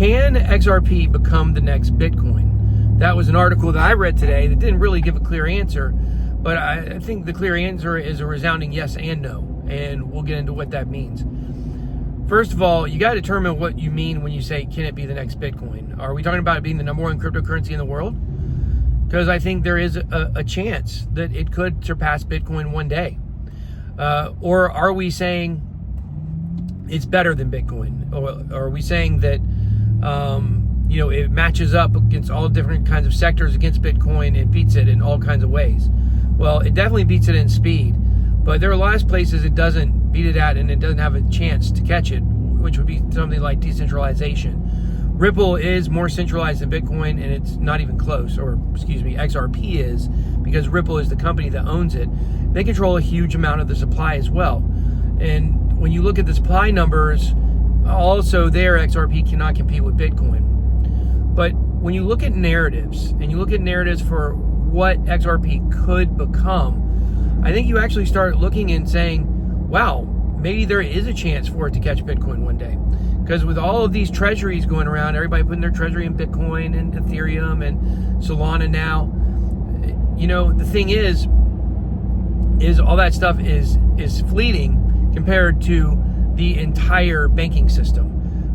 Can XRP become the next Bitcoin? That was an article that I read today that didn't really give a clear answer, but I think the clear answer is a resounding yes and no, and we'll get into what that means. First of all, you got to determine what you mean when you say, can it be the next Bitcoin? Are we talking about it being the number one cryptocurrency in the world? Because I think there is a chance that it could surpass Bitcoin one day. Or are we saying it's better than Bitcoin? Or are we saying that it matches up against all different kinds of sectors against Bitcoin and beats it in all kinds of ways? Well, it definitely beats it in speed, but there are a lot of places it doesn't beat it at, and it doesn't have a chance to catch it, which would be something like decentralization. Ripple is more centralized than Bitcoin, and it's not even close, or excuse me, XRP is, because Ripple is the company that owns it. They control a huge amount of the supply as well. And when you look at the supply numbers, also there XRP cannot compete with Bitcoin. But when you look at narratives, and you look at narratives for what XRP could become, I think you actually start looking and saying, wow, maybe there is a chance for it to catch Bitcoin one day. Because with all of these treasuries going around, everybody putting their treasury in Bitcoin and Ethereum and Solana now, the thing is all that stuff is fleeting compared to the entire banking system.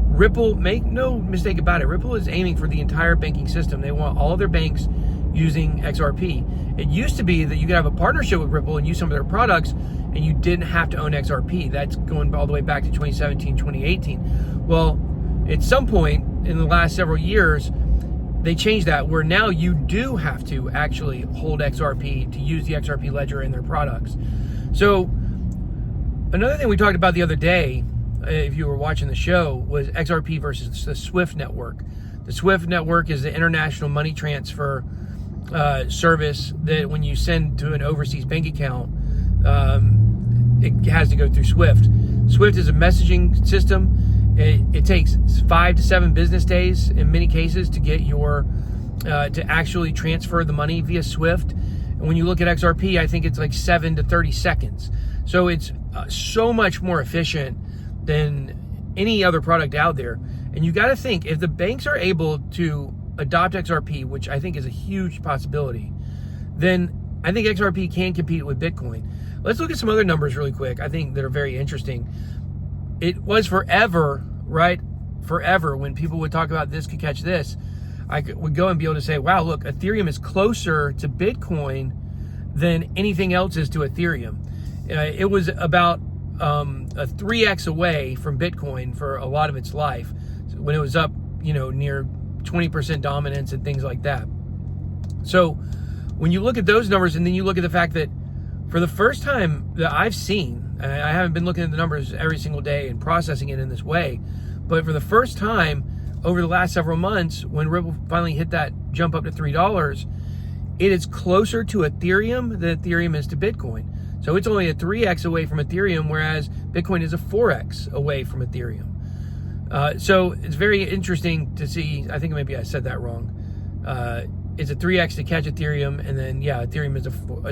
Ripple, make no mistake about it, Ripple is aiming for the entire banking system. They want all their banks using XRP. It used to be that you could have a partnership with Ripple and use some of their products, and you didn't have to own XRP. That's going all the way back to 2017, 2018. Well, at some point in the last several years, they changed that, where now you do have to actually hold XRP to use the XRP ledger in their products. So another thing we talked about the other day, if you were watching the show, was XRP versus the SWIFT network. The SWIFT network is the international money transfer service that when you send to an overseas bank account, it has to go through SWIFT. SWIFT is a messaging system. It takes 5 to 7 business days in many cases to get to actually transfer the money via SWIFT. And when you look at XRP, I think it's like 7 to 30 seconds. So it's so much more efficient than any other product out there. And you got to think, if the banks are able to adopt XRP, which I think is a huge possibility, then I think XRP can compete with Bitcoin. Let's look at some other numbers really quick, I think, that are very interesting. It was forever, right? Forever, when people would talk about this could catch this, I would go and be able to say, wow, look, Ethereum is closer to Bitcoin than anything else is to Ethereum. It was about a 3x away from Bitcoin for a lot of its life, when it was up, near 20% dominance and things like that. So when you look at those numbers, and then you look at the fact that for the first time that I've seen, I haven't been looking at the numbers every single day and processing it in this way, but for the first time over the last several months, when Ripple finally hit that jump up to $3, it is closer to Ethereum than Ethereum is to Bitcoin. So it's only a 3x away from Ethereum, whereas Bitcoin is a 4x away from Ethereum. So it's very interesting to see. I think maybe I said that wrong. It's a 3x to catch Ethereum, and then Ethereum is a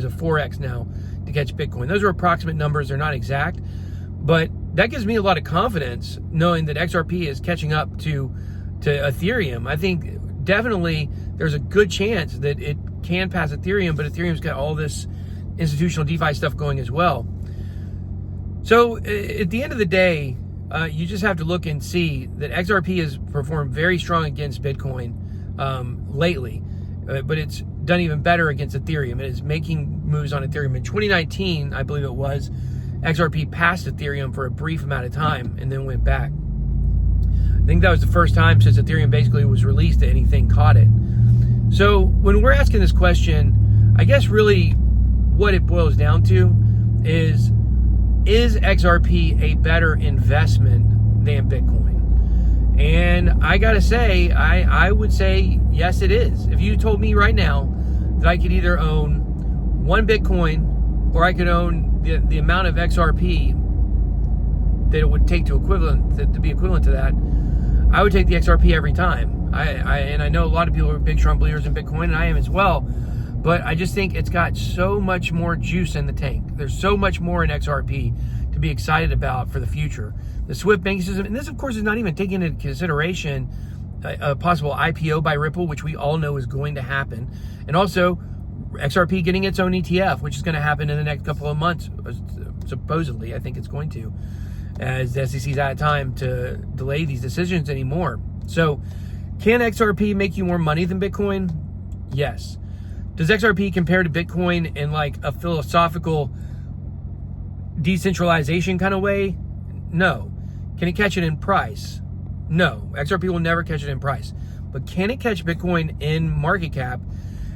4x now to catch Bitcoin. Those are approximate numbers; they're not exact, but that gives me a lot of confidence knowing that XRP is catching up to Ethereum. I think definitely there's a good chance that it can pass Ethereum, but Ethereum's got all this institutional DeFi stuff going as well. So at the end of the day, you just have to look and see that XRP has performed very strong against Bitcoin lately, but it's done even better against Ethereum. It is making moves on Ethereum. In 2019, I believe it was, XRP passed Ethereum for a brief amount of time and then went back. I think that was the first time since Ethereum basically was released that anything caught it. So when we're asking this question, I guess really what it boils down to is XRP a better investment than Bitcoin? And I gotta say, I would say yes, it is. If you told me right now that I could either own 1 Bitcoin or I could own the amount of XRP that it would take to be equivalent to that, I would take the XRP every time. I know a lot of people are big strong believers in Bitcoin, and I am as well. But I just think it's got so much more juice in the tank. There's so much more in XRP to be excited about for the future. The SWIFT banking system, and this of course is not even taking into consideration a possible IPO by Ripple, which we all know is going to happen, and also XRP getting its own ETF, which is going to happen in the next couple of months, supposedly. I think it's going to, as the SEC's out of time to delay these decisions anymore. So, can XRP make you more money than Bitcoin? Yes. Does XRP compare to Bitcoin in like a philosophical decentralization kind of way? No. Can it catch it in price? No. XRP will never catch it in price. But can it catch Bitcoin in market cap?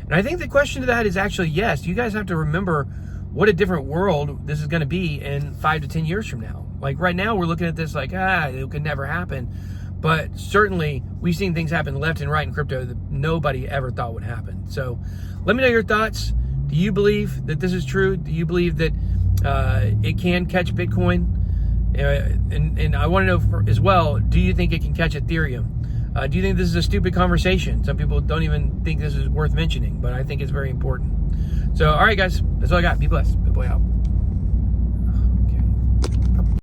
And I think the question to that is actually yes. You guys have to remember what a different world this is going to be in 5 to 10 years from now. Like right now, we're looking at this like, it could never happen. But certainly, we've seen things happen left and right in crypto that nobody ever thought would happen. So let me know your thoughts. Do you believe that this is true? Do you believe that it can catch Bitcoin? And I want to know as well, do you think it can catch Ethereum? Do you think this is a stupid conversation? Some people don't even think this is worth mentioning, but I think it's very important. So, all right, guys, that's all I got. Be blessed. BitBoy out.